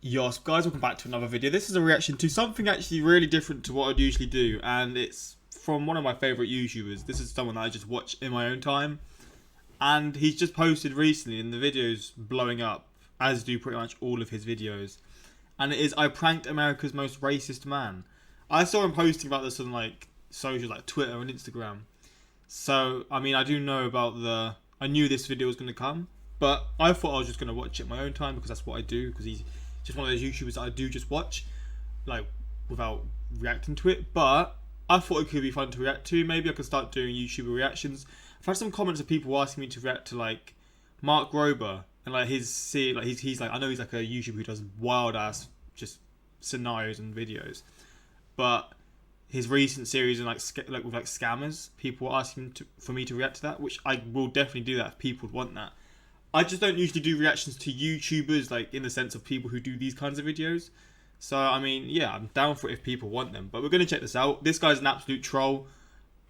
Yes, guys, welcome back to another video. This is a reaction to something actually really different to what I'd usually do, and it's from one of my favourite YouTubers. This is someone that I just watch in my own time, and he's just posted recently, and the video's blowing up, as do pretty much all of his videos, and it is I pranked America's most racist man. I saw him posting about this on like socials like Twitter and Instagram, so I mean I do know about I knew this video was going to come, but I thought I was just going to watch it in my own time because that's what I do, because he's just one of those YouTubers that I do just watch, like, without reacting to it. But I thought it could be fun to react to. Maybe I could start doing YouTuber reactions. I've had some comments of people asking me to react to, like, Mark Rober. And, like, he's like, I know he's, like, a YouTuber who does wild-ass, just, scenarios and videos. But his recent series, and with scammers, people are asking for me to react to that, which I will definitely do that if people want that. I just don't usually do reactions to YouTubers, like, in the sense of people who do these kinds of videos. So, I mean, yeah, I'm down for it if people want them. But we're going to check this out. This guy's an absolute troll.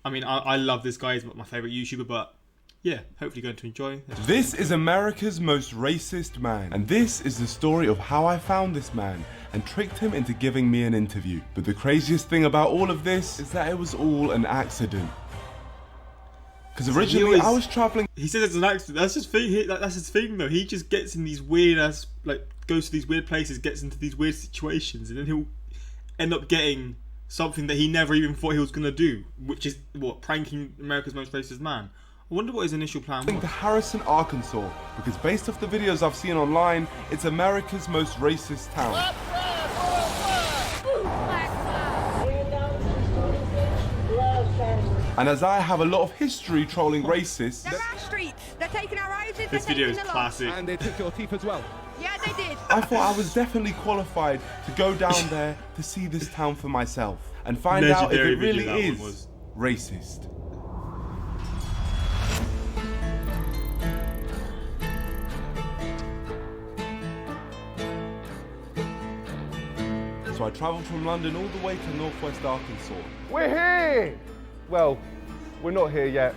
I mean, I love this guy. He's my favourite YouTuber, but yeah, hopefully you're going to enjoy. This is America's most racist man. And this is the story of how I found this man and tricked him into giving me an interview. But the craziest thing about all of this is that it was all an accident. Because originally I was traveling. He says it's an accident. That's his thing. That's his thing, though. He just gets in these weird ass, like, goes to these weird places, gets into these weird situations, and then he'll end up getting something that he never even thought he was gonna do, which is what, pranking America's most racist man. I wonder what his initial plan was. To Harrison, Arkansas, because based off the videos I've seen online, it's America's most racist town. And as I have a lot of history trolling racists, they're our streets. They're taking our houses. This video is classic. And they took your teeth as well. Yeah, they did. I thought I was definitely qualified to go down there to see this town for myself and find out if it really is racist. So I travelled from London all the way to northwest Arkansas. We're here! Well, we're not here yet.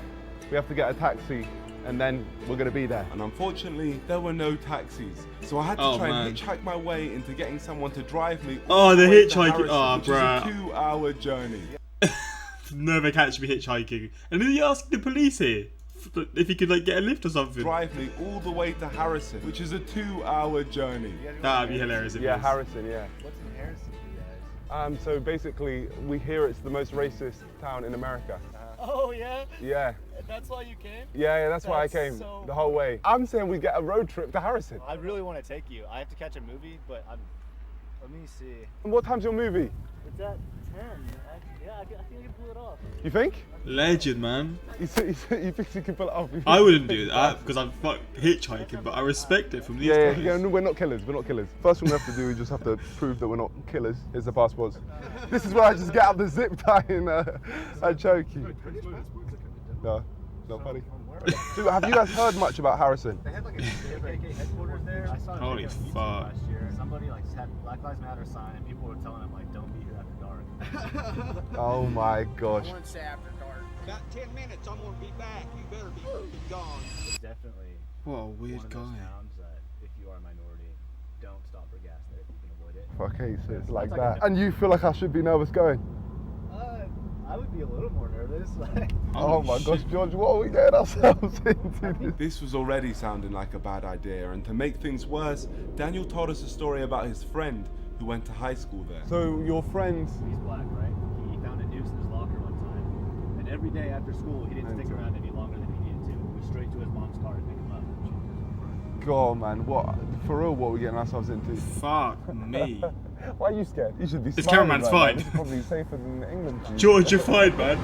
We have to get a taxi and then we're going to be there. And unfortunately, there were no taxis. So I had to try and hitchhike my way into getting someone to drive me. Oh, the hitchhiking. Oh, bruh. Which is a 2-hour journey. Never catch me hitchhiking. And then he asked the police here if he could, like, get a lift or something. Drive me all the way to Harrison, which is a 2-hour journey. That'd be hilarious. Yeah, Harrison, yeah. What's in Harrison for you guys? So basically, we hear it's the most racist town in America. Oh, yeah? Yeah. That's why you came? Yeah, that's why I came so the whole way. I'm saying we get a road trip to Harrison. I really want to take you. I have to catch a movie, but let me see. And what time's your movie? It's at 10. I think I can pull it off. You think? Legend, man. You think you can pull it off? I wouldn't do that because I'm hitchhiking, but I respect it from these guys. Yeah, no, we're not killers. We're not killers. First thing we have to do is just have to prove that we're not killers. Here's the passports. This is where I just get out the zip tie and choke you. No, not funny. Dude, have you guys heard much about Harrison? They had like a KKK headquarters there. I saw it Holy fuck. last year. Somebody like had Black Lives Matter sign and people were telling them like, don't be here after dark. Oh my gosh. Once after dark. About 10 minutes, I'm gonna be back. You better be gone. It's definitely What a one weird of those guy. towns that if you are a minority, don't stop for gas there if you can avoid it. Okay, so it's like like that. And you feel like I should be nervous going? I would be a little more nervous. Like, Oh my gosh, George, what are we getting ourselves into? This was already sounding like a bad idea, and to make things worse, Daniel told us a story about his friend who went to high school there. So your friend, he's black, right? He found a noose in his locker one time, and every day after school, he didn't stick around any longer than he needed to. He went straight to his mom's car to pick him up. God man, what, for real, what are we getting ourselves into? Fuck me. Why are you scared? You should be This smiling cameraman's right now. fine. This is probably safer than England. for you. George, you're fine, man.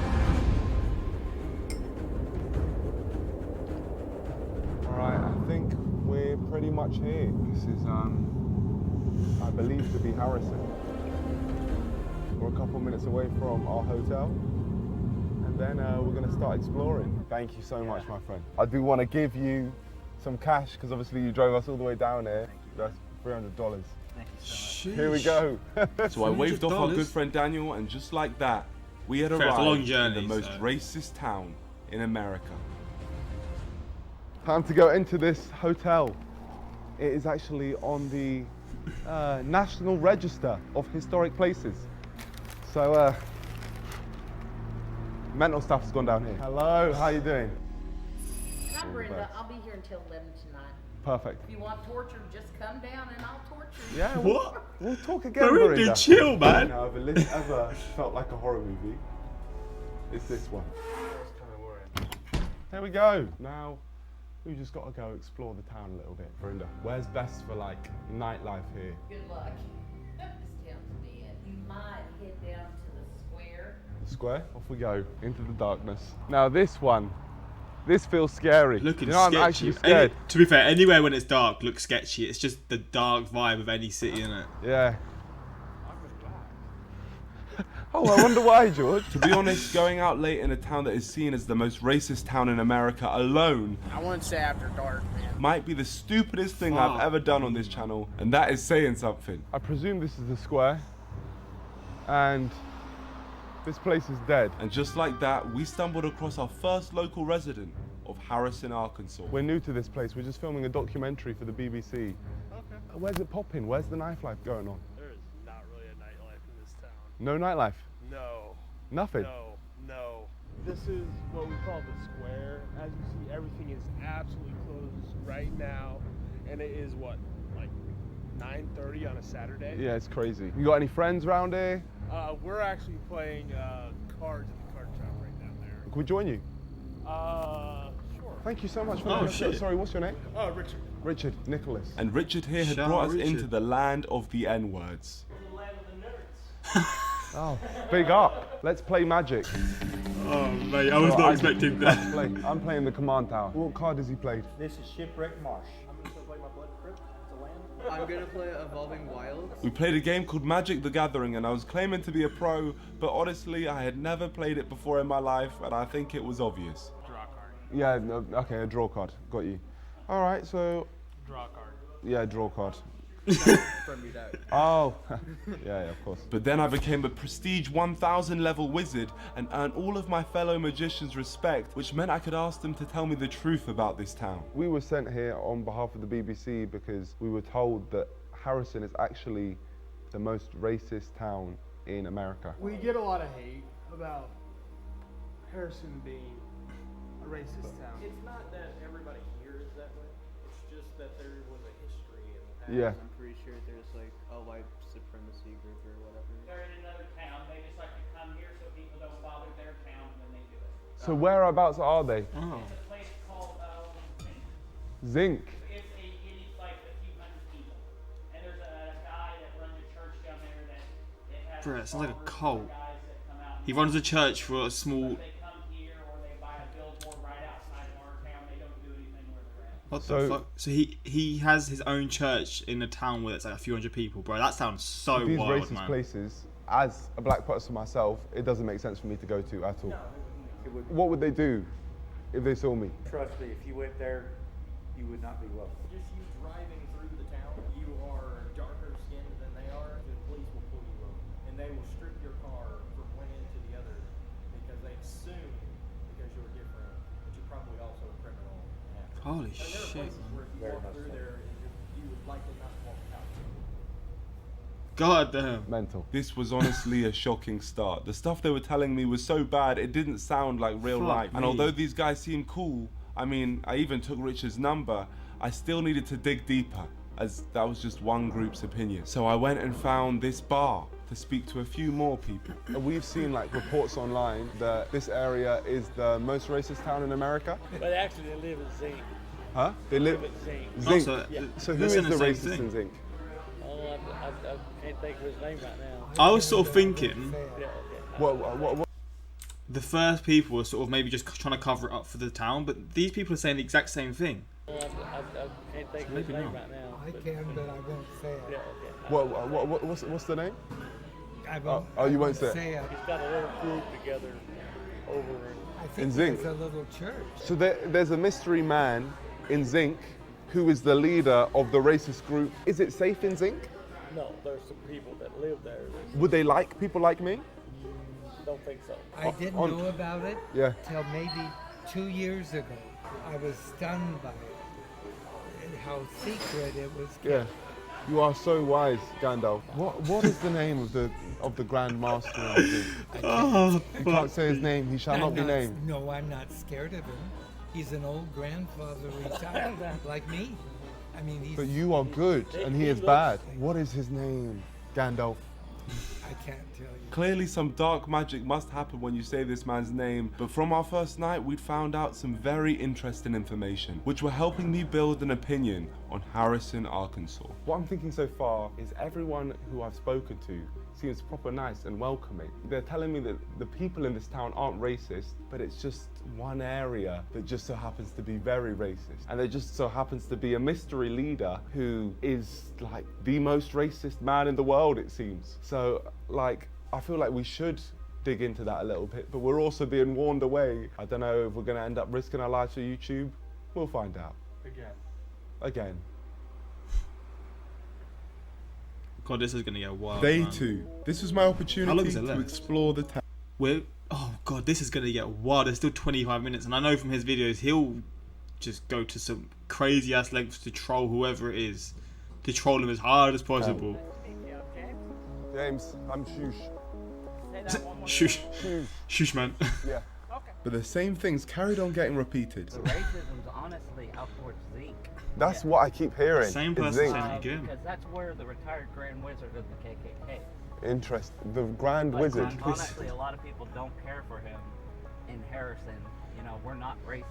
Alright, I think we're pretty much here. This is, I believe to be Harrison. We're a couple minutes away from our hotel. And then we're going to start exploring. Thank you so much, my friend. I do want to give you some cash, because obviously you drove us all the way down here. That's $300. Thank you so much. Here we go. So I waved off our $300? good friend Daniel, and just like that, we had Fair, it's a long arrived journey, in the most so. racist town in America. Time to go into this hotel. It is actually on the National Register of Historic Places. So, mental stuff has gone down here. Hello, how you doing? And I'm Brenda. I'll be here until 11 tonight. Perfect. If you want torture, just come down and I'll torture you. Yeah, What? we'll talk again, Bro, Brenda. chill, man. Now, if a list ever felt like a horror movie, it's this one. Here we go. Now, we've just got to go explore the town a little bit. Brenda, where's best for like nightlife here? Good luck. This town's dead. You might head down to the square. The square? Off we go, into the darkness. Now this one, this feels scary. Looking you know, sketchy. I'm actually scared. To be fair, anywhere when it's dark looks sketchy. It's just the dark vibe of any city, innit? Yeah. Oh, I wonder why, George. To be honest, going out late in a town that is seen as the most racist town in America alone I wouldn't say after dark, man. might be the stupidest thing Fuck. I've ever done on this channel, and that is saying something. I presume this is the square, and this place is dead. And just like that, we stumbled across our first local resident of Harrison, Arkansas. We're new to this place. We're just filming a documentary for the BBC. Okay. Where's it popping? Where's the nightlife going on? There is not really a nightlife in this town. No nightlife? No. Nothing? No. This is what we call the square. As you see, everything is absolutely closed right now. And it is what, like 9:30 on a Saturday? Yeah, it's crazy. You got any friends around here? We're actually playing cards at the card shop right down there. Can we join you? Sure. Thank you so much for Oh, that. shit. Sorry, what's your name? Richard. Richard Nicholas. And Richard here had Shout brought out us Richard. into the land of the N-words. The land of the nerds. Oh, big up. Let's play Magic. Oh, mate, I was not expecting that. I'm playing the Command Tower. What card has he played? This is Shipwreck Marsh. I'm going to play my Blood Crypt. It's a land. I'm gonna play Evolving Wilds. We played a game called Magic the Gathering, and I was claiming to be a pro, but honestly, I had never played it before in my life, and I think it was obvious. Draw card. Yeah, no, okay, a draw card. Got you. All right, so, Draw card. yeah, draw card. From your deck. Oh, yeah, of course. But then I became a prestige 1000 level wizard and earned all of my fellow magicians' respect, which meant I could ask them to tell me the truth about this town. We were sent here on behalf of the BBC because we were told that Harrison is actually the most racist town in America. We get a lot of hate about Harrison being a racist town. It's not that everybody here is that way. It's just that there was a history in the past. Yeah. I'm pretty sure there's like a white supremacy group or whatever. They're in another town. They just like to come here so people don't bother their town when they do it. So whereabouts are they? Oh. It's a place called Zinc. it's like a few hundred people, and there's a guy that runs a church down there that has. Bro, it sounds like a farmers, cult. guys that come out and He runs a church for a small. they come here or they buy a billboard right outside of our town. They don't do anything where they're at. What So- the fuck? So he has his own church in a town where it's like a few hundred people, bro. That sounds so These wild, racist man. places, as a black person myself, it doesn't make sense for me to go to at all. What would they do if they saw me? Trust me, if you went there, you would not be welcome. Just you driving through the town, you are darker skinned than they are, the police will pull you over. And they will strip your car from one end to the other because they assume because you're different that you're probably also a criminal. Holy And there are shit, places man. where if you walk through there, you would likely not walk out. God damn. Mental. This was honestly a shocking start. The stuff they were telling me was so bad, it didn't sound like real Fuck life. And me. although these guys seemed cool, I mean, I even took Richard's number, I still needed to dig deeper, as that was just one group's opinion. So I went and found this bar to speak to a few more people. We've seen like reports online that this area is the most racist town in America. But actually, they live in Zinc. Huh? They live in Zinc. Zinc. so- So who they're is saying the the same racist thing. in Zinc? Oh, I can't think of his name right now. I was sort of thinking Yeah, What? the first people were sort of maybe just trying to cover it up for the town, but these people are saying the exact same thing. I can't think of his Maybe name not. right now. I can, but I won't say it. Yeah, okay. What's the name? I won't, Oh, you won't say it. say it. He's got a little group together over in I think Zinc. there's a little church. So there's a mystery man in Zinc who is the leader of the racist group. Is it safe in Zinc? No, there's some people that live there that Would they like people like me? don't think so. I didn't on- know about it Yeah. till maybe 2 years ago. I was stunned by it and how secret it was kept. Yeah. You are so wise, Gandalf. What is the name of the Grand Master? Of the... Oh, You can't say his name. He shall not be named. No, I'm not scared of him. He's an old grandfather retired, like me. I mean, he's... But you are good, and he is bad. What is his name, Gandalf? I can't tell you. Clearly some dark magic must happen when you say this man's name, but from our first night we'd found out some very interesting information, which were helping me build an opinion on Harrison, Arkansas. What I'm thinking so far is everyone who I've spoken to seems proper nice and welcoming. They're telling me that the people in this town aren't racist, but it's just one area that just so happens to be very racist. And there just so happens to be a mystery leader who is like the most racist man in the world, it seems. So like, I feel like we should dig into that a little bit, but we're also being warned away. I don't know if we're gonna end up risking our lives for YouTube. We'll find out. Again. God, this is gonna get wild. Day man. 2. This was my opportunity to left? explore the town. Oh God, this is gonna get wild. There's still 25 minutes, and I know from his videos he'll just go to some crazy ass lengths to troll whoever it is, to troll him as hard as possible. James, I'm Shush. Shush, shush, man. Yeah. But the same things carried on getting repeated. The racism's honestly out towards Zeke. That's what I keep hearing. Same is person Zeke. saying it again. Because that's where the retired Grand Wizard of the KKK. Interesting. The Grand Wizard. Honestly, a lot of people don't care for him in Harrison. You know, we're not racist.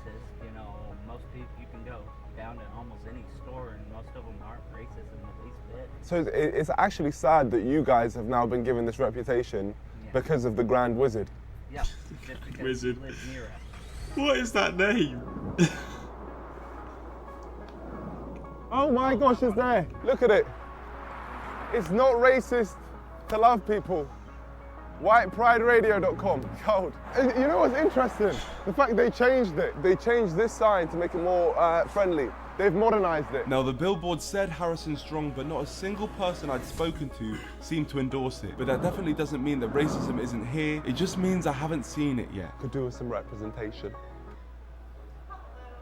You know, most people, you can go down to almost any store and most of them aren't racist in the least bit. So it's actually sad that you guys have now been given this reputation because of the Grand Wizard. Yeah, just because Wizard. he lives near us. What is that name? Oh my gosh, it's there. Look at it. It's not racist to love people. WhitePrideRadio.com. Cold. And you know what's interesting? The fact they changed it. They changed this sign to make it more friendly. They've modernized it. Now the billboard said Harrison Strong, but not a single person I'd spoken to seemed to endorse it. But that definitely doesn't mean that racism isn't here. It just means I haven't seen it yet. Could do with some representation.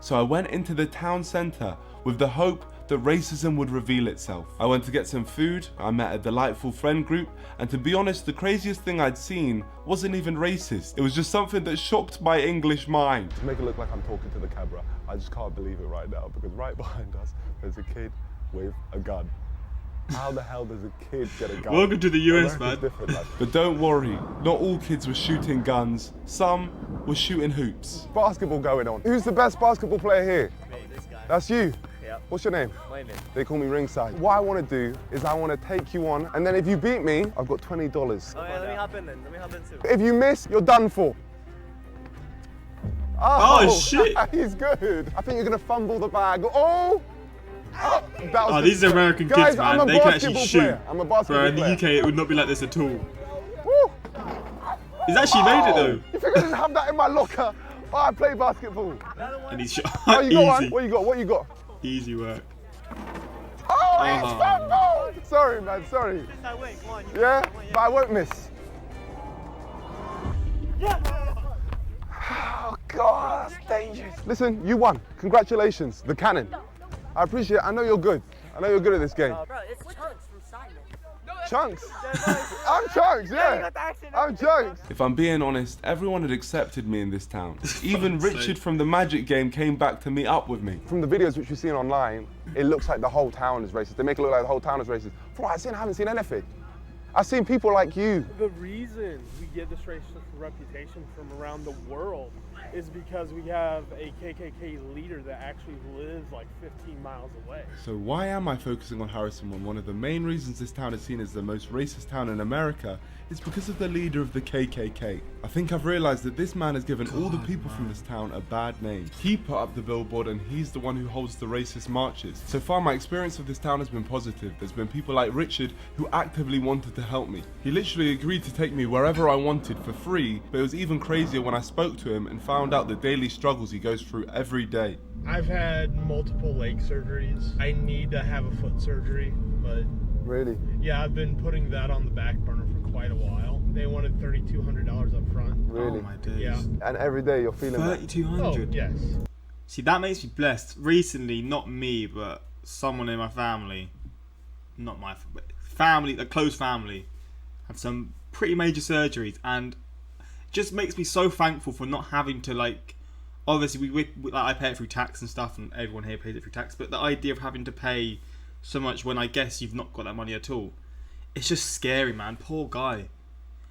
So I went into the town centre with the hope that racism would reveal itself. I went to get some food, I met a delightful friend group, and to be honest, the craziest thing I'd seen wasn't even racist. It was just something that shocked my English mind. To make it look like I'm talking to the camera, I just can't believe it right now because right behind us, there's a kid with a gun. How the hell does a kid get a gun? Welcome to the US, man. But don't worry, not all kids were shooting guns. Some were shooting hoops. Basketball going on. Who's the best basketball player here? Me, this guy. That's you? Yeah. What's your name? Landon. They call me Ringside. What I want to do is I want to take you on, and then if you beat me, I've got $20. Oh yeah, let me hop in then. Let me hop in too. If you miss, you're done for. Oh, shit. He's good. I think you're going to fumble the bag. Oh! Oh, that was good. These are American Guys, kids, man. I'm a They can actually basketball shoot. player. I'm a basketball Bro, in the player. UK, it would not be like this at all. Woo! He's actually made it though. You think I didn't have that in my locker? Oh, I play basketball. And he's shot. Oh, you got one? Easy. What you got? What you got? Easy work. Oh, it's fumbled! Sorry, man, sorry. I win. Come on. Yeah, but I won't miss. Oh, God, that's dangerous. Listen, you won. Congratulations, the cannon. I appreciate it. I know you're good. I know you're good at this game. Bro, it's Chunks from Simon. Chunks? I'm Chunks, yeah. I'm Chunks. If I'm being honest, everyone had accepted me in this town. Even Richard from the Magic game came back to meet up with me. From the videos which we've seen online, it looks like the whole town is racist. They make it look like the whole town is racist. From what I've seen, I haven't seen anything. I've seen people like you. The reason we get this racist reputation from around the world is because we have a KKK leader that actually lives like 15 miles away. So why am I focusing on Harrison when one of the main reasons this town is seen as the most racist town in America is because of the leader of the KKK? I think I've realized that this man has given all the people from this town a bad name. He put up the billboard and he's the one who holds the racist marches. So far my experience of this town has been positive. There's been people like Richard who actively wanted to help me. He literally agreed to take me wherever I wanted for free, but it was even crazier when I spoke to him and found out the daily struggles he goes through every day. I've had multiple leg surgeries. I need to have a foot surgery, but Really? yeah, I've been putting that on the back burner for quite a while. They wanted $3,200 up front. Really? Oh my days. Yeah. And every day you're feeling that. 3,200. Oh, yes. See, that makes me blessed. Recently, not me, but someone in my family not my but family, a close family, had some pretty major surgeries, and it just makes me so thankful for not having to like. Obviously, we like, I pay it through tax and stuff, and everyone here pays it through tax. But the idea of having to pay so much when I guess you've not got that money at all, it's just scary, man. Poor guy.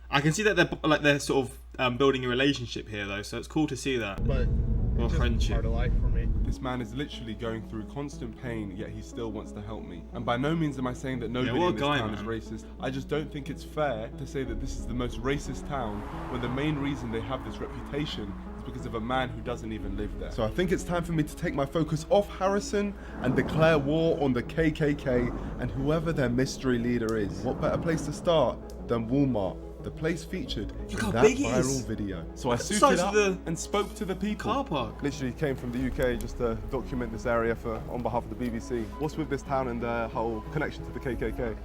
I can see that they're sort of building a relationship here, though, so it's cool to see that. But or it's just friendship. part of life for me. This man is literally going through constant pain, yet he still wants to help me. And by no means am I saying that nobody what a in this guy, town man. is racist. I just don't think it's fair to say that this is the most racist town when the main reason they have this reputation is because of a man who doesn't even live there. So I think it's time for me to take my focus off Harrison and declare war on the KKK and whoever their mystery leader is. What better place to start than Walmart? The place featured in how that big it viral is. video. So I Look at the suited size up of the and spoke to the people. car park. Literally came from the UK just to document this area on behalf of the BBC. What's with this town and the whole connection to the KKK?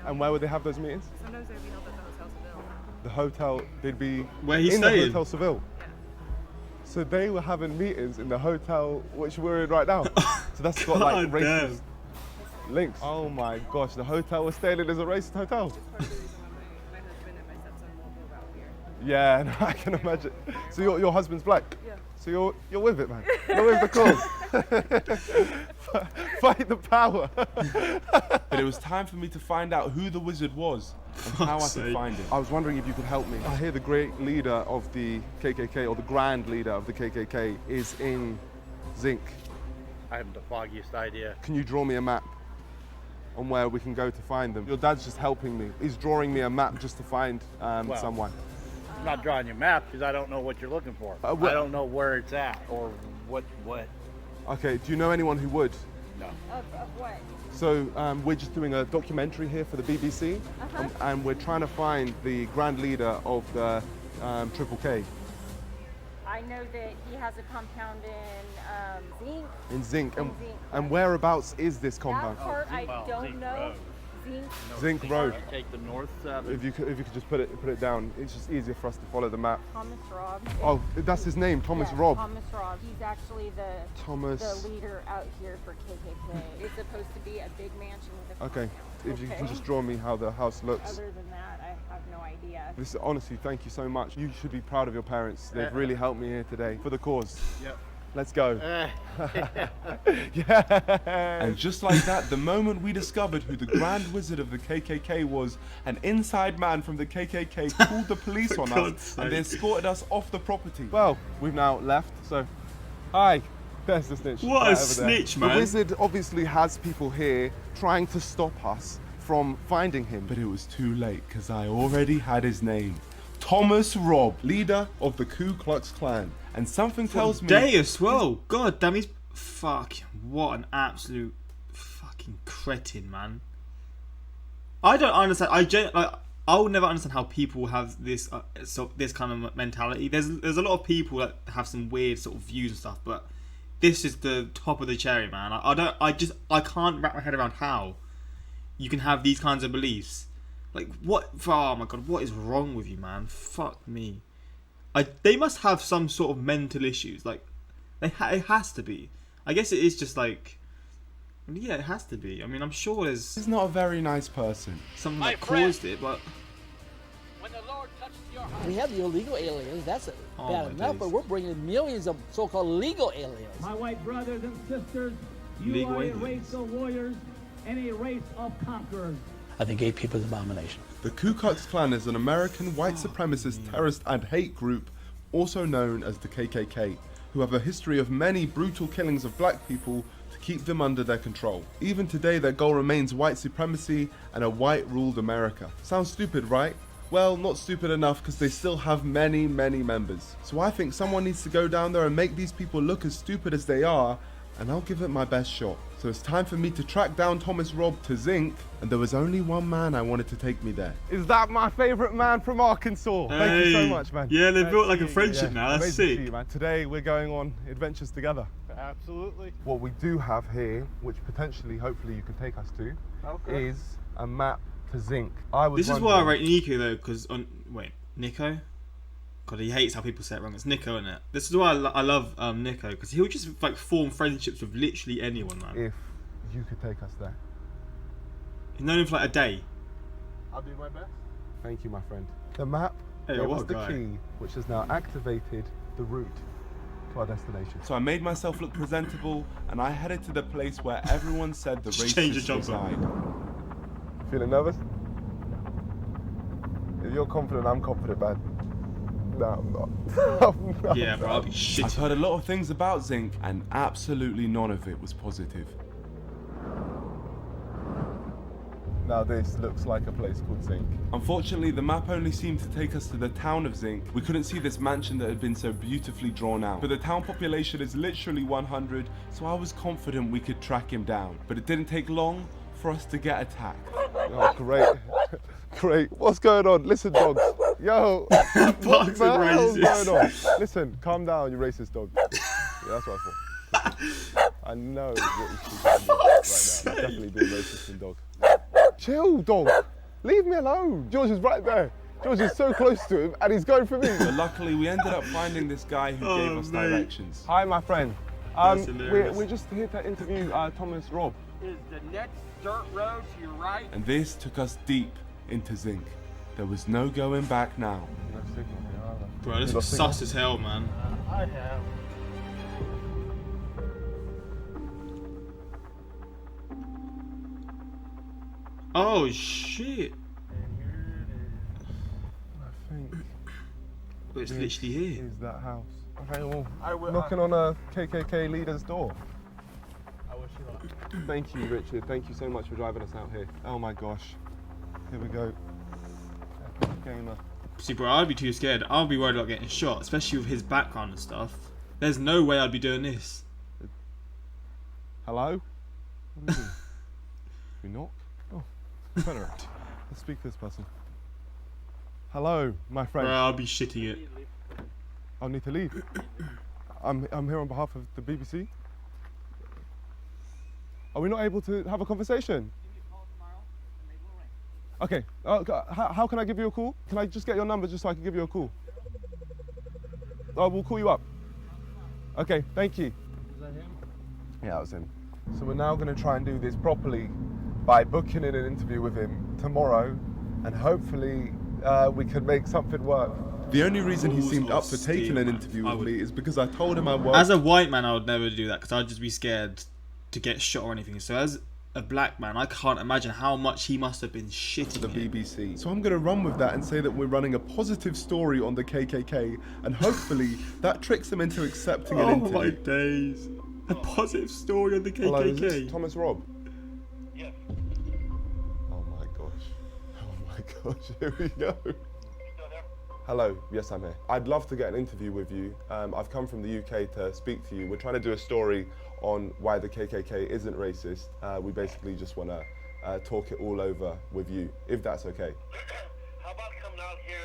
And where would they have those meetings? Sometimes they'd be held at the Hotel Seville. The hotel, they'd be Where he's in staying? the Hotel Seville. Yeah. So they were having meetings in the hotel which we're in right now. So that's got like God damn. racist links. Oh my gosh, the hotel we're staying in is a racist hotel. Part of the reason why my husband and my stepson won't move out here. Yeah, no, I can imagine. So your husband's black? Yeah. So you're with it, man. You're with the cause. Fight the power. But it was time for me to find out who the wizard was and how I Fuck's could sake. find him. I was wondering if you could help me. I hear the great leader of the KKK, or the grand leader of the KKK, is in Zinc. I haven't the foggiest idea. Can you draw me a map on where we can go to find them? Your dad's just helping me. He's drawing me a map just to find someone. I'm not drawing you a map because I don't know what you're looking for. What- I don't know where it's at or what. Okay, do you know anyone who would? No. Of what? So we're just doing a documentary here for the BBC, and we're trying to find the grand leader of the Triple K I know that he has a compound in Zinc. in Zinc. And, Zinc, and whereabouts is this compound? That part I don't know. Zinc Road. Take the north side. If you could just put it down, it's just easier for us to follow the map. Thomas Robb. Oh, that's his name, Thomas Yeah, Robb. Thomas Robb. He's actually Thomas. the leader out here for KKK. It's supposed to be a big mansion with a Okay, if you can Okay. just draw me how the house looks. Other than that, I have no idea. This honestly, thank you so much. You should be proud of your parents. They've really helped me here today for the cause. Yep. Let's go. And just like that, the moment we discovered who the Grand Wizard of the KKK was, an inside man from the KKK called the police on God's us sake. and they escorted us off the property. Well, we've now left, so hi. There's the snitch. What a right over there. snitch, man. The wizard obviously has people here trying to stop us from finding him. But it was too late because I already had his name. Thomas Robb, leader of the Ku Klux Klan. And something tells me... Day as well. God damn, he's fuck. What an absolute fucking cretin, man. I don't understand. I will never understand how people have this this kind of mentality. There's a lot of people that have some weird sort of views and stuff, but this is the top of the cherry, man. I can't wrap my head around how you can have these kinds of beliefs. Like what? Oh my god, what is wrong with you, man? Fuck me. They must have some sort of mental issues. Like it has to be. I guess it is just like. Yeah, it has to be. I mean, I'm sure there's. He's not a very nice person. Something that caused it, but. We have the illegal aliens, that's Oh, bad my enough, days. but we're bringing millions of so-called legal aliens. My white brothers and sisters, you Legal are a aliens. race of warriors and a race of conquerors. I think gay people is an abomination. The Ku Klux Klan is an American white supremacist terrorist and hate group, also known as the KKK, who have a history of many brutal killings of black people to keep them under their control. Even today, their goal remains white supremacy and a white-ruled America. Sounds stupid, right? Well, not stupid enough because they still have many, many members. So I think someone needs to go down there and make these people look as stupid as they are, and I'll give it my best shot. So it's time for me to track down Thomas Robb to Zinc, and there was only one man I wanted to take me there. Is that my favourite man from Arkansas? Thank you so Hey. much, man. Yeah, they've Nice built like to a see you. friendship now. That's amazing to see sick. you, man. Today we're going on adventures together. Absolutely. What we do have here, which potentially, hopefully, you can take us to, Okay. is a map to Zinc. I was This is why I wondering- rate Nico though, because on Nico. God, he hates how people say it wrong. It's Nico, isn't it? This is why I love Nico, because he'll just like form friendships with literally anyone, man. If you could take us there. He's known him for like a day. I'll do my best. Thank you, my friend. The map Hey, gave what us a the guy. key, which has now activated the route to our destination. So I made myself look presentable, and I headed to the place where everyone said the Just change racists your jumper. reside. Feeling nervous? If you're confident, I'm confident, man. No, I'm not. I'm not. Yeah, bro, I'll be shit. I've heard a lot of things about Zinc, and absolutely none of it was positive. Now this looks like a place called Zinc. Unfortunately, the map only seemed to take us to the town of Zinc. We couldn't see this mansion that had been so beautifully drawn out. But the town population is literally 100, so I was confident we could track him down. But it didn't take long for us to get attacked. Oh, great. Great. What's going on? Listen, dogs. Yo. What Bugs the are hell's racist. going on? Listen, calm down, you racist dog. Yeah, that's what I thought. I know what you're speaking right now. You're definitely being racist and dog. Chill, dog. Leave me alone. George is right there. George is so close to him and he's going for me. But luckily, we ended up finding this guy who gave us mate. directions. Hi, my friend. That's hilarious. We're just here to interview Thomas Robb. Is the next dirt road to your right? And this took us deep into Zinc. There was no going back now. No signal here either. Bro, this You was got signal? sus as hell, man. I have. Oh shit! And here it is. I think It's this literally here. is that house. Okay, well, I will. knocking on a KKK leader's door. I wish you luck. Thank you, Richard. Thank you so much for driving us out here. Oh my gosh. Here we go. Epic Gamer. See, bro, I'd be too scared. I'd be worried about getting shot, especially with his background and stuff. There's no way I'd be doing this. Hello? What do you mean? We knock? Oh, better. Let's speak to this person. Hello, my friend. Bro, I'd be shitting it. I need to leave. I'm here on behalf of the BBC. Are we not able to have a conversation? Okay, how can I give you a call? Can I just get your number just so I can give you a call? Oh, we'll call you up. Okay, thank you. Is that him? Yeah, that was him. So we're now going to try and do this properly by booking in an interview with him tomorrow, and hopefully we can make something work. The only reason he Balls seemed of up for taking steel, an man. interview I with would- me is because I told him I worked. As a white man, I would never do that because I'd just be scared to get shot or anything. So as a black man, I can't imagine how much he must have been shitting the him. BBC. So I'm going to run with that and say that we're running a positive story on the KKK, and hopefully that tricks them into accepting an Oh interview. my days. A positive story on the KKK. Hello, is this Thomas Robb? Yes. Oh my gosh. Oh my gosh, here we go. Still there? Hello, yes, I'm here. I'd love to get an interview with you. I've come from the UK to speak to you. We're trying to do a story on why the KKK isn't racist. We basically just want to talk it all over with you, if that's okay. How about coming out here,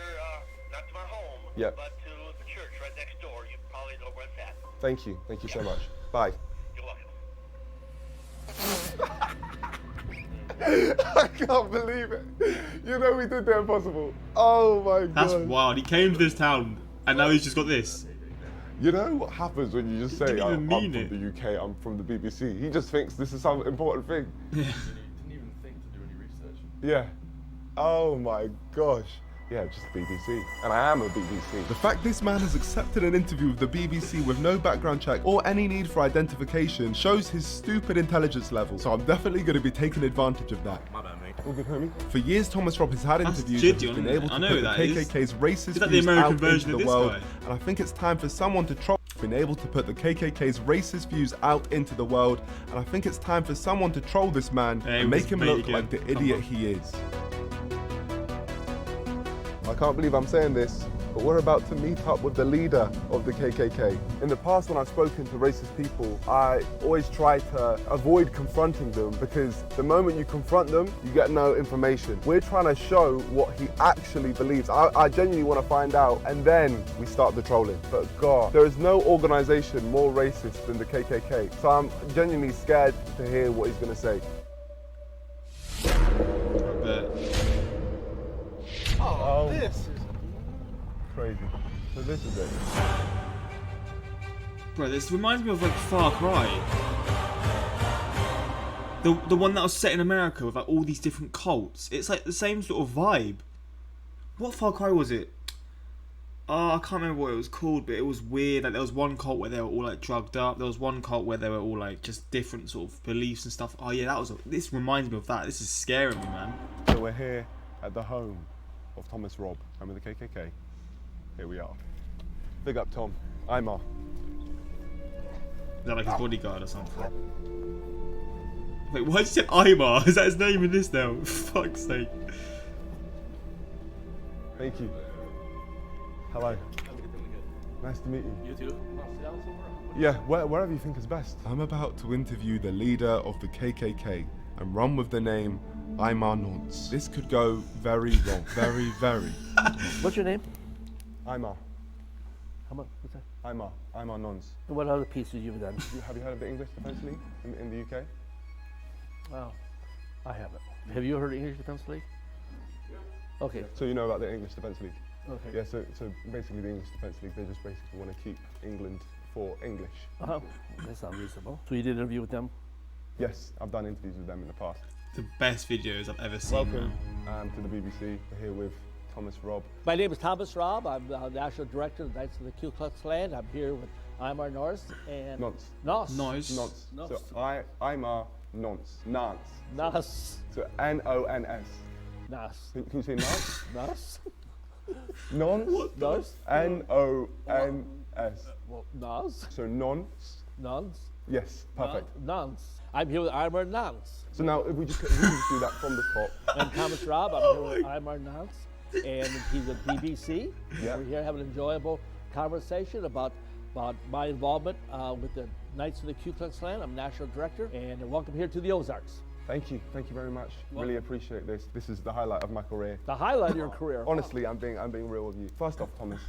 not to my home, Yep. but to the church right next door? You probably know where it's at. Thank you so much. Bye. You're welcome. I can't believe it. You know we did the impossible. Oh my god. That's wild. He came to this town and now he's just got this. You know what happens when you just say, didn't even I'm mean from it. the UK, I'm from the BBC. He just thinks this is some important thing. Yeah. Didn't even think to do any research. Yeah. Oh my gosh. Yeah, just BBC. And I am a BBC. The fact this man has accepted an interview with the BBC with no background check or any need for identification shows his stupid intelligence level, so I'm definitely going to be taking advantage of that. My bad, mate. All good, homie. For years, Thomas Robb has had That's interviews and Gideon, has been isn't it? able to I know put who the that is. KKK's racist Is that the views American out version into of the this world, guy? and I think it's time for someone to troll. Been able to put the KKK's racist views out into the world, and I think it's time for someone to troll this man Hey, and make was him bait look again. like the Come idiot on. he is. I can't believe I'm saying this, but we're about to meet up with the leader of the KKK. In the past, when I've spoken to racist people, I always try to avoid confronting them because the moment you confront them, you get no information. We're trying to show what he actually believes. I genuinely want to find out, and then we start the trolling. But God, there is no organization more racist than the KKK. So I'm genuinely scared to hear what he's going to say. But Oh, this is Crazy. So this is it. Bro, this reminds me of like Far Cry. The one that was set in America with like all these different cults. It's like the same sort of vibe. What Far Cry was it? Oh, I can't remember what it was called, but it was weird. Like there was one cult where they were all like drugged up. There was one cult where they were all like just different sort of beliefs and stuff. Oh yeah, this reminds me of that. This is scaring me, man. So we're here at the home of Thomas Robb. Remember the KKK? Here we are. Big up, Tom. Imar. Is that like his bodyguard or something? Wait, why did you say Imar? Is that his name in this now? For fuck's sake. Thank you. Hello. Nice to meet you. You too. Yeah, wherever you think is best. I'm about to interview the leader of the KKK and run with the name Imar Nonce. This could go very wrong. Very, very. What's your name? Imar. How much? What's that? Imar Nonce. And what other pieces you've done? Have you heard of the English Defence League in the UK? Wow, I haven't. Have you heard of English Defence League? Okay. So you know about the English Defence League? Okay. Yeah, so basically the English Defence League, they just basically want to keep England for English. That sounds reasonable. So you did an interview with them? Yes, I've done interviews with them in the past. The best videos I've ever seen. Welcome to the BBC. We're here with Thomas Robb. My name is Thomas Robb. I'm the National Director of the Knights of the Ku Klux Klan. I'm here with Imar Nonce and... Nonce. Nonce. So Imar Nonce. Nance. Nonce. So N-O-N-S. Nonce. Can you say Nance? Nonce. Nonce? Nonce. N-O-N-S. Well, Nonce. So Nonce? Nonce. Yes, perfect. Nonce. I'm here with Imar Nonce. So now if we just do that from the top. I'm Thomas Robb. I'm here with Imar Nonce. And he's at BBC. Yeah. We're here having an enjoyable conversation about my involvement with the Knights of the Ku Klux Klan. I'm National Director, and welcome here to the Ozarks. Thank you very much. Really appreciate this. This is the highlight of my career. The highlight of your career. Honestly, I'm being real with you. First off, Thomas,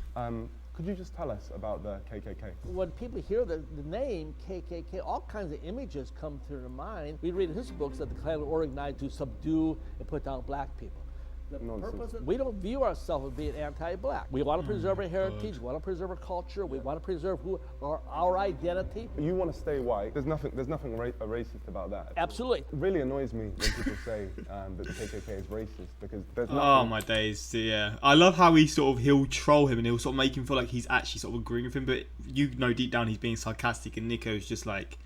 could you just tell us about the KKK? When people hear the name KKK, all kinds of images come to their mind. We read in history books that the Klan were organized to subdue and put down black people. The purpose we don't view ourselves as being anti-black. We want to preserve our heritage. We want to preserve our culture. We want to preserve our identity. You want to stay white. There's nothing racist about that. Absolutely. It really annoys me when people say that the KKK is racist because there's nothing. Oh my days, yeah. I love how he'll troll him and he'll sort of make him feel like he's actually sort of agreeing with him, but you know deep down he's being sarcastic, and Nico's just like,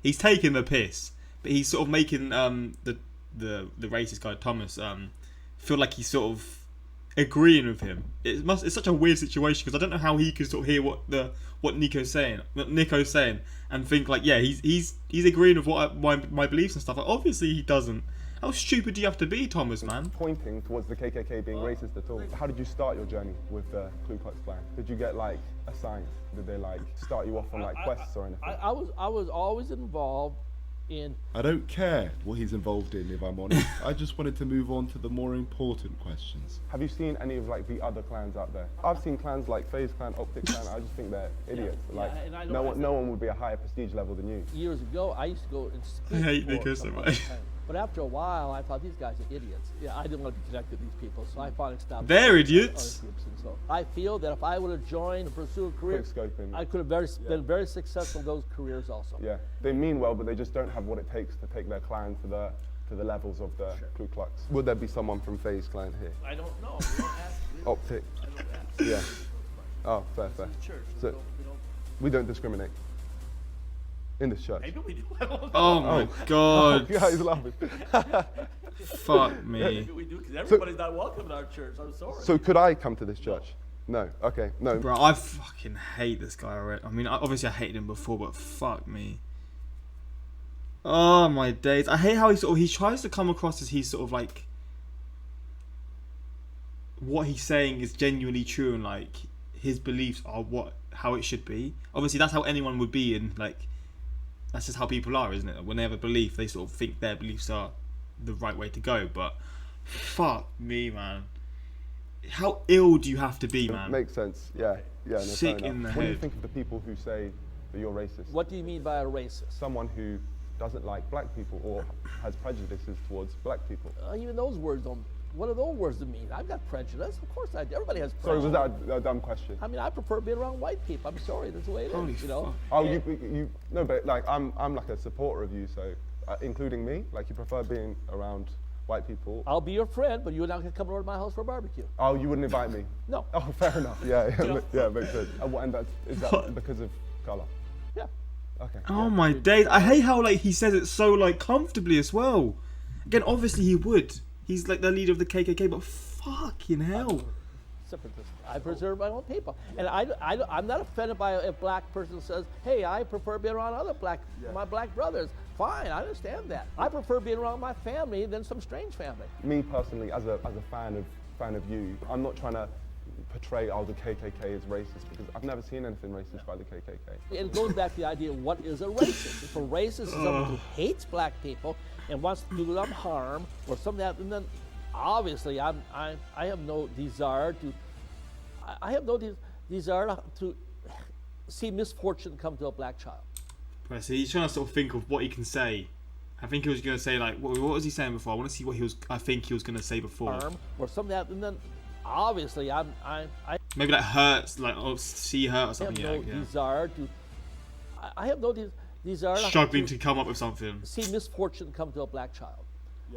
he's taking the piss, but he's sort of making the racist guy Thomas feel like he's sort of agreeing with him. It's such a weird situation because I don't know how he could sort of hear what Nico's saying, and think like, yeah, he's agreeing with what my beliefs and stuff. Like, obviously he doesn't. How stupid do you have to be, Thomas, man? Pointing towards the KKK being racist at all. How did you start your journey with the Ku Klux Klan? Did you get like assigned? Did they like start you off on like quests or anything? I was always involved in. I don't care what he's involved in, if I'm honest. I just wanted to move on to the more important questions. Have you seen any of like the other clans out there? I've seen clans like FaZe Clan, Optic Clan. I just think they're idiots. No one would be a higher prestige level than you. Years ago, I used to go and speak. I hate Nico so much. But after a while, I thought these guys are idiots. Yeah, I didn't want to be connected to these people, so I finally stopped. They're idiots. So I feel that if I would have joined and pursued a career, I could have been very successful in those careers also. Yeah, they mean well, but they just don't have what it takes to take their clan to the levels of the Ku Klux. Would there be someone from FaZe Clan here? I don't know. We don't ask. Optic. I don't ask. Yeah. Oh, fair. Church. So we don't discriminate. In this church. Maybe we do. I don't know. Oh my god. Yeah, he's laughing. Fuck me. Maybe we do, because everybody's not welcome in our church. I'm sorry. So could I come to this church? No. Okay. No. Bro, I fucking hate this guy already. I mean, obviously I hated him before, but fuck me. Oh my days. I hate how he tries to come across as he's sort of like, what he's saying is genuinely true and like his beliefs are how it should be. Obviously that's how anyone would be, and like that's just how people are, isn't it? When they have a belief, they sort of think their beliefs are the right way to go. But fuck me, man. How ill do you have to be, man? Makes sense. Yeah. No, sick in the head. What do you think of the people who say that you're racist? What do you mean by a racist? Someone who doesn't like black people or has prejudices towards black people. Even those words don't what do those words mean? I've got prejudice. Of course I do. Everybody has Sorry, prejudice. was that a dumb question? I mean, I prefer being around white people. I'm sorry, that's the way it is, you know? Oh, you no, but like I'm like a supporter of you, so including me, like you prefer being around white people. I'll be your friend, but you're not going to come over to my house for a barbecue. Oh, you wouldn't invite me? No. Oh, fair enough. Yeah, makes sense. And is that because of colour? Yeah. Okay. Oh my days! I hate how like he says it so like comfortably as well. Again, obviously he would. He's like the leader of the KKK, but fucking hell. Separatist. I preserve my own people, and I'm not offended by a black person who says, "Hey, I prefer being around other my black brothers." Fine, I understand that. I prefer being around my family than some strange family. Me personally, as a fan of you, I'm not trying to portray the KKK as racist because I've never seen anything racist by the KKK. It goes back to the idea of what is a racist. If a racist is someone who hates black people and wants to do them harm or something like that, and then obviously I have no desire to see misfortune come to a black child. So he's trying to sort of think of what he can say. I think he was going to say like, what was he saying before? I want to see what I think he was going to say before. Harm or something like that, and then obviously I maybe like hurts, like see hurt or something. I have no desire to. I have no desire. Struggling to come up with something. See misfortune come to a black child.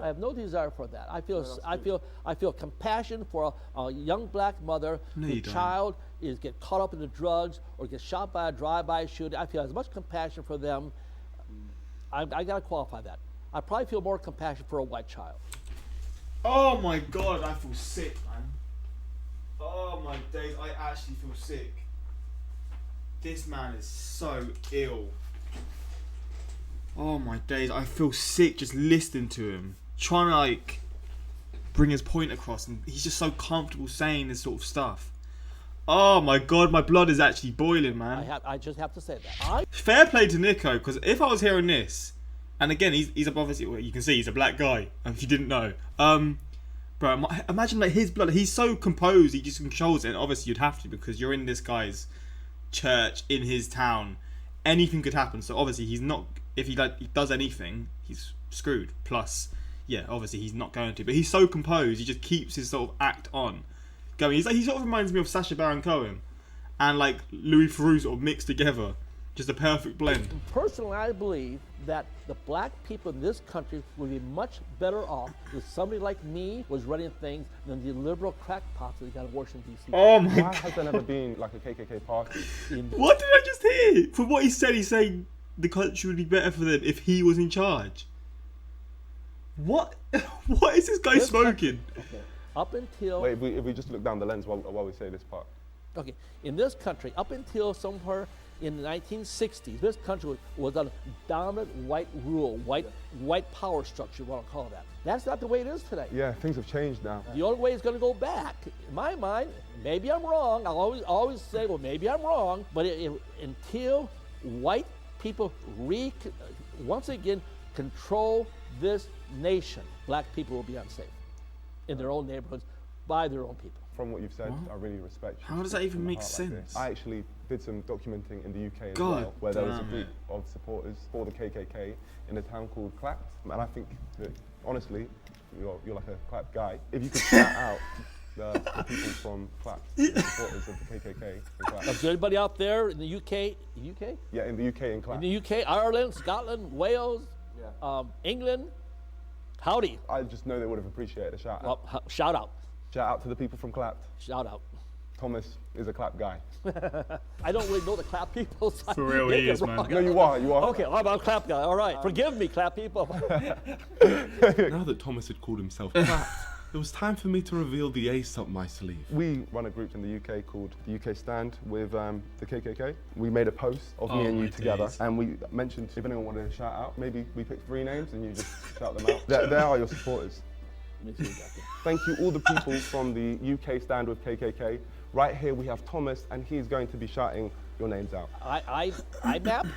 I have no desire for that. I feel compassion for a young black mother whose child get caught up in the drugs or gets shot by a drive-by shooting. I feel as much compassion for them. I gotta qualify that. I probably feel more compassion for a white child. Oh my god, I feel sick, man. Oh my days, I actually feel sick. This man is so ill. Oh my days, I feel sick just listening to him. Trying to like bring his point across, and he's just so comfortable saying this sort of stuff. Oh my god, my blood is actually boiling, man. I just have to say that. Fair play to Nico, because if I was hearing this, and again, he's obviously, well, you can see he's a black guy, if you didn't know. Bro, imagine like his blood, he's so composed, he just controls it, and obviously you'd have to, because you're in this guy's church, in his town. Anything could happen, so obviously he's not, if he does anything, he's screwed. Plus, yeah, obviously he's not going to, but he's so composed, he just keeps his sort of act on going. He sort of reminds me of Sacha Baron Cohen and like Louis Theroux sort of mixed together, just a perfect blend. Personally, I believe that the black people in this country would be much better off if somebody like me was running things than the liberal crackpots that got in Washington, D.C. Oh my god. Why has there never been like a KKK party? What did I just hear? From what he said, he's saying the country would be better for them if he was in charge. What? What is this guy smoking? Okay. Up until... Wait, if we just look down the lens while we say this part. Okay, in this country, up until somewhere in the 1960s, this country was a dominant white rule, white power structure, you want to call that. That's not the way it is today. Yeah, things have changed now. The only way it's going to go back, in my mind, maybe I'm wrong, I'll always say, well, maybe I'm wrong, but until white people once again control this nation, black people will be unsafe in their own neighborhoods by their own people. From what you've said, I really respect you. How does that even make sense? I actually did some documenting in the UK as God well, where there was a damn group of supporters for the KKK in a town called Clapt. And I think that, honestly, you're like a Clapt guy. If you could shout out the people from Clapt, the supporters of the KKK in Clapt. Is there anybody out there in the UK? UK? Yeah, in the UK in Clapt. In the UK, Ireland, Scotland, Wales, England. Howdy. I just know they would have appreciated a shout out. Well, shout out. Shout out to the people from Clapt. Shout out. Thomas is a Clapt guy. I don't really know the Clapt people. So For real, he is, man. No, you are. Okay, I'm a Clapt guy. All right. Forgive me, Clapt people. Now that Thomas had called himself Clapt, it was time for me to reveal the ace up my sleeve. We run a group in the UK called the UK Stand with the KKK. We made a post of me and you together, and we mentioned if anyone wanted to shout out, maybe we picked 3 names and you just shout them out. There are your supporters. Thank you, all the people from the UK Stand with KKK. Right here we have Thomas, and he's going to be shouting your names out. IMAP?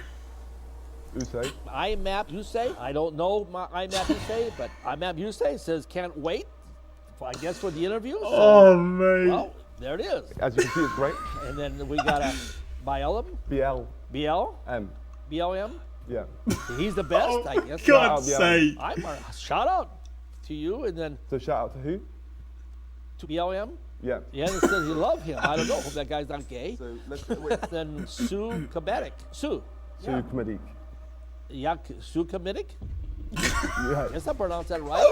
Usay? IMAP Usay? I don't know my IMAP Usay, but IMAP Usay says can't wait, I guess, for the interview. So, oh, man. Well, there it is. As you can see, it's great. And then we got a BLM? BLM. BLM? Yeah. He's the best, I guess. God's sake. Shout out to you, and then... So shout out to who? to BLM? Yeah. Yeah, and says you love him. I don't know. Hope that guy's not gay. So let's wait. Then Sue Kametic. Sue. Sue Kmedik. Yeah, Sue Kametic? Yeah. Guess I pronounced that right.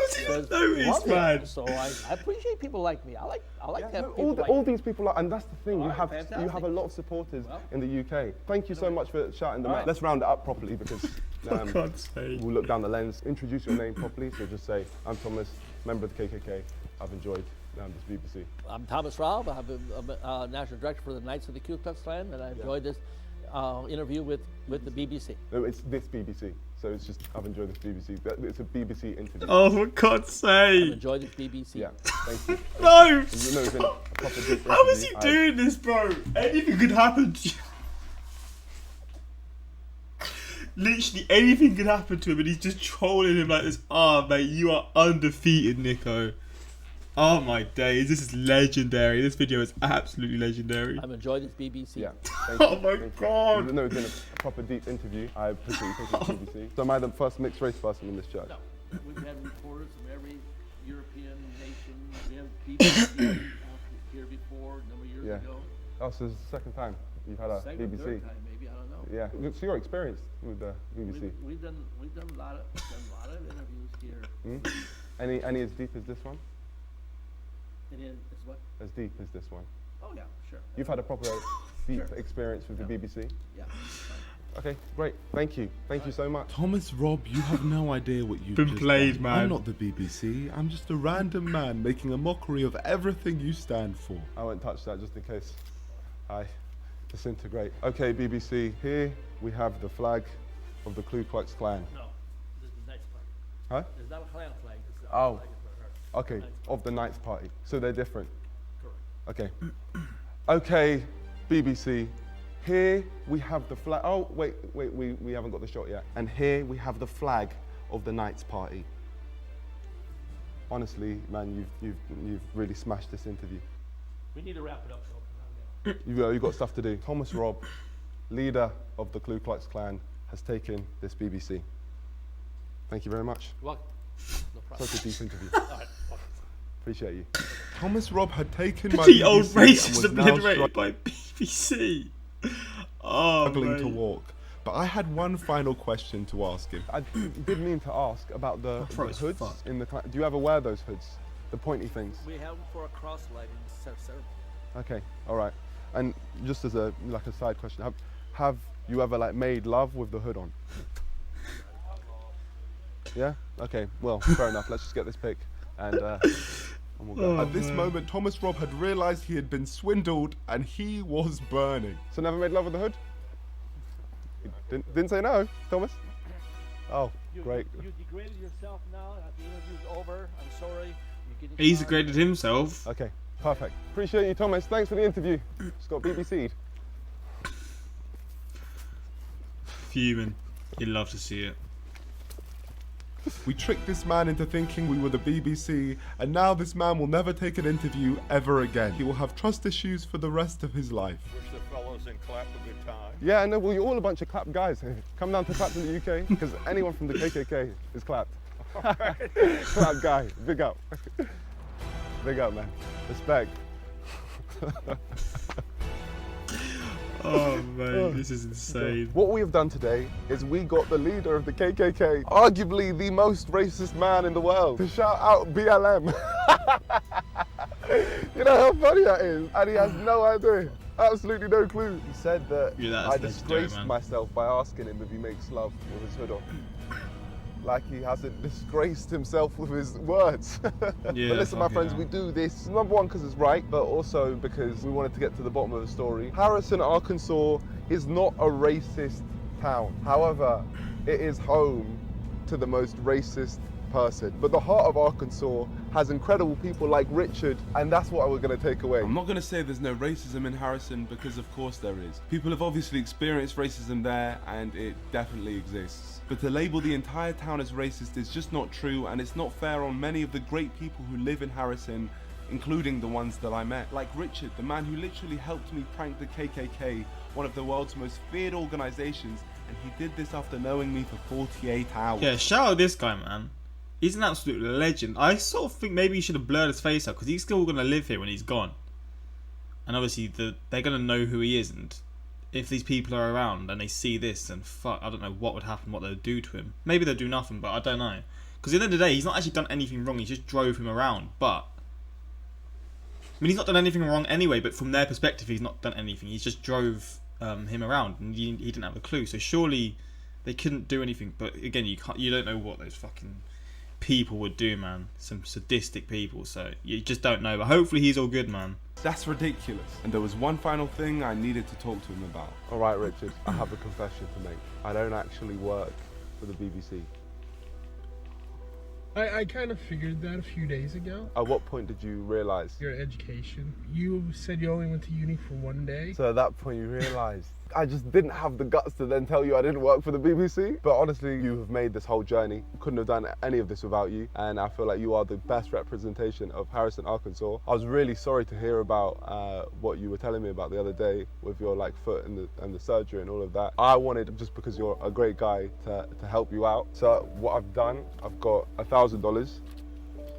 Notice, man. So I appreciate people like me. I like to have No, people like all these people are, and that's the thing. All You right, have fantastic. a lot of supporters in the UK. Thank you so much for shouting them All out. right. Let's round it up properly because For God's sake. we'll look down the lens. Introduce your name properly. So just say, I'm Thomas, member of the KKK. I've enjoyed this BBC. I'm Thomas Raub. I'm National Director for the Knights of the Ku Klux Klan, and I enjoyed this interview with the BBC. No, it's this BBC. So it's just, I've enjoyed this BBC. It's a BBC interview. Oh, for God's I've sake. enjoyed this BBC. Yeah, thank you. No! You know, it's been a proper deep How is he interview. doing this, bro? Anything could happen to you. Literally anything could happen to him, and he's just trolling him like this. Ah, mate, you are undefeated, Nico. Oh my days, this is legendary. This video is absolutely legendary. I've enjoyed this BBC. Yeah. Thank Oh you. my Thank you. God. Even though it's been a proper deep interview, I appreciate you taking the BBC. So am I the first mixed race person in this church? No, we've had reporters from every European nation. We have BBC here before, a number of years ago. Oh, so this is the second time you've had a Second, BBC. third time, maybe, I don't know. Yeah. So you're experienced with the BBC. We've done a lot of interviews here. Any as deep as this one? And then it's what? As deep as this one? Oh yeah, sure. You've had a proper deep experience with the BBC? Yeah. Okay, great. Thank you. Thank you so much. Thomas Rob, you have no idea what you've Been just played, done. man. I'm not the BBC. I'm just a random man making a mockery of everything you stand for. I won't touch that just in case I disintegrate. Okay, BBC, here we have the flag of the Ku Klux Klan. No, this is the Knights Party. Huh? It's not a Klan flag. It's a Oh. flag for her. Okay, of the Knights Party. So they're different. Correct. Okay. Okay, BBC. Here we have the flag. Oh, wait, we haven't got the shot yet. And here we have the flag of the Knights Party. Honestly, man, you've really smashed this interview. We need to wrap it up. So You've got stuff to do. Thomas Rob, leader of the Ku Klux Klan, has taken this BBC. Thank you very much. Welcome. No problem. Such a deep interview. All right. Appreciate you. Thomas Rob had taken my The old BBC and racist was now obliterated by BBC. Oh, struggling to mate. walk. But I had one final question to ask him. I did mean to ask about the throat's hoods fucked. in the Klan. Do you ever wear those hoods? The pointy things? We have them for a cross-lighting ceremony. Okay, all right. And just as a side question, have you ever like made love with the hood on? Yeah? Okay, well, fair enough. Let's just get this pic and we'll go. At this moment, Thomas Rob had realised he had been swindled and he was burning. So never made love with the hood? You didn't say no, Thomas? Oh, great. You degraded yourself now. The interview's over. I'm sorry. He's degraded himself. Okay, perfect. Appreciate you, Thomas. Thanks for the interview. Just got BBC'd. Fuming. He'd love to see it. We tricked this man into thinking we were the BBC, and now this man will never take an interview ever again. He will have trust issues for the rest of his life. Wish the fellows in clap a good time. Yeah, I know. Well, you're all a bunch of clap guys. Come down to clap in the UK, because anyone from the KKK is clapped. Clap guy. Big up. Big up, man. Respect. Oh, mate, this is insane. What we have done today is we got the leader of the KKK, arguably the most racist man in the world, to shout out BLM. You know how funny that is? And he has no idea. Absolutely no clue. He said that Yeah, that's I legendary, disgraced man. myself by asking him if he makes love with his hood on. Like he hasn't disgraced himself with his words. Yeah, But listen, my fucking friends, hell. we do this, number one, because it's right, but also because we wanted to get to the bottom of the story. Harrison, Arkansas is not a racist town. However, it is home to the most racist person. But the heart of Arkansas has incredible people like Richard, and that's what we're going to take away. I'm not going to say there's no racism in Harrison, because of course there is. People have obviously experienced racism there, and it definitely exists. But to label the entire town as racist is just not true, and it's not fair on many of the great people who live in Harrison, including the ones that I met. Like Richard, the man who literally helped me prank the KKK, one of the world's most feared organizations, and he did this after knowing me for 48 hours. Yeah, shout out this guy, man. He's an absolute legend. I sort of think maybe he should have blurred his face out because he's still going to live here when he's gone. And obviously they're going to know who he is, and if these people are around and they see this, then fuck, I don't know what would happen, what they'll do to him. Maybe they'll do nothing, but I don't know. Because at the end of the day, he's not actually done anything wrong, he just drove him around. But I mean, he's not done anything wrong anyway, but from their perspective, he's not done anything. He just drove him around, and he didn't have a clue. So surely they couldn't do anything. But again, you don't know what those fucking people would do, man. Some sadistic people. So you just don't know. But hopefully he's all good, man. That's ridiculous. And there was one final thing I needed to talk to him about. All right, Richard, I have a confession to make. I don't actually work for the BBC. I kind of figured that a few days ago. At what point did you realise? Your education. You said you only went to uni for one day. So at that point you realised. I just didn't have the guts to then tell you I didn't work for the BBC. But honestly, you have made this whole journey. Couldn't have done any of this without you. And I feel like you are the best representation of Harrison, Arkansas. I was really sorry to hear about what you were telling me about the other day with your foot and the surgery and all of that. I wanted, just because you're a great guy, to help you out. So what I've done, I've got $1,000.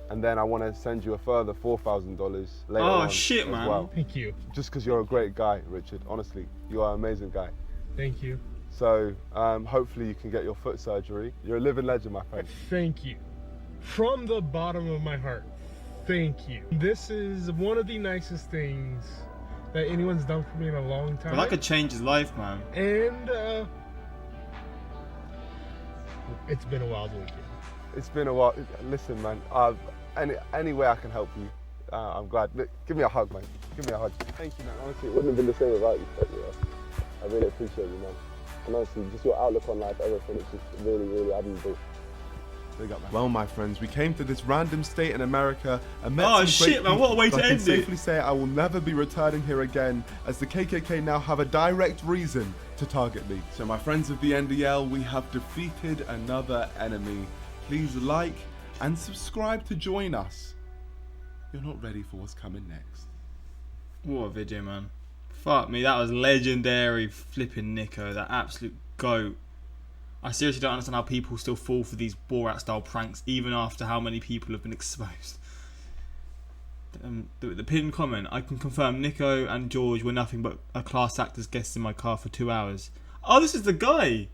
And then I want to send you a further $4,000 later on shit, as man. well. Thank you. Just because you're a great guy, Richard. Honestly, you are an amazing guy. Thank you. So hopefully you can get your foot surgery. You're a living legend, my friend. Thank you. From the bottom of my heart, thank you. This is one of the nicest things that anyone's done for me in a long time. But that could change his life, man. And it's been a wild weekend. It's been a while. Listen, man, any way I can help you, I'm glad. Look, give me a hug, man. Give me a hug. Thank you, man. Honestly, it wouldn't have been the same without you. But, yeah, I really appreciate you, man. And honestly, just your outlook on life, everything, it's just really, really admirable. Well, my friends, we came to this random state in America and met Oh, some shit, great man, what a way people, to but I end can it. safely say I will never be returning here again, as the KKK now have a direct reason to target me. So my friends of the NDL, we have defeated another enemy. Please like and subscribe to join us. You're not ready for what's coming next. What a video, man. Fuck me, that was legendary. Flipping Nico, that absolute goat. I seriously don't understand how people still fall for these Borat style pranks even after how many people have been exposed. The pinned comment, I can confirm Nico and George were nothing but a class act as guests in my car for 2 hours. Oh, this is the guy!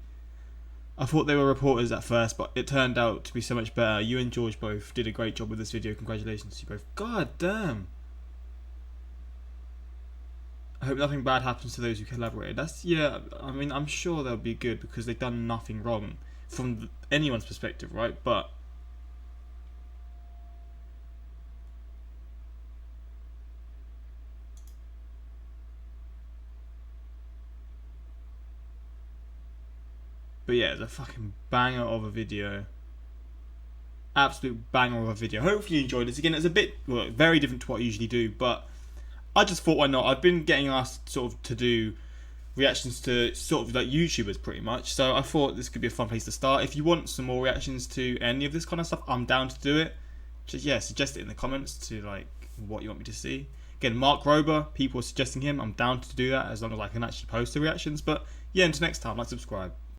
I thought they were reporters at first, but it turned out to be so much better. You and George both did a great job with this video. Congratulations to you both. God damn. I hope nothing bad happens to those who collaborated. Yeah, I mean, I'm sure they'll be good because they've done nothing wrong from anyone's perspective, right? But yeah, it's a fucking banger of a video. Absolute banger of a video. Hopefully you enjoyed this. Again, it's a bit, well, very different to what I usually do, but I just thought, why not? I've been getting asked sort of to do reactions to sort of like YouTubers pretty much, so I thought this could be a fun place to start. If you want some more reactions to any of this kind of stuff, I'm down to do it. Just, yeah, suggest it in the comments to like what you want me to see. Again, Mark Rober, people are suggesting him. I'm down to do that as long as I can actually post the reactions. But yeah, until next time, like, subscribe.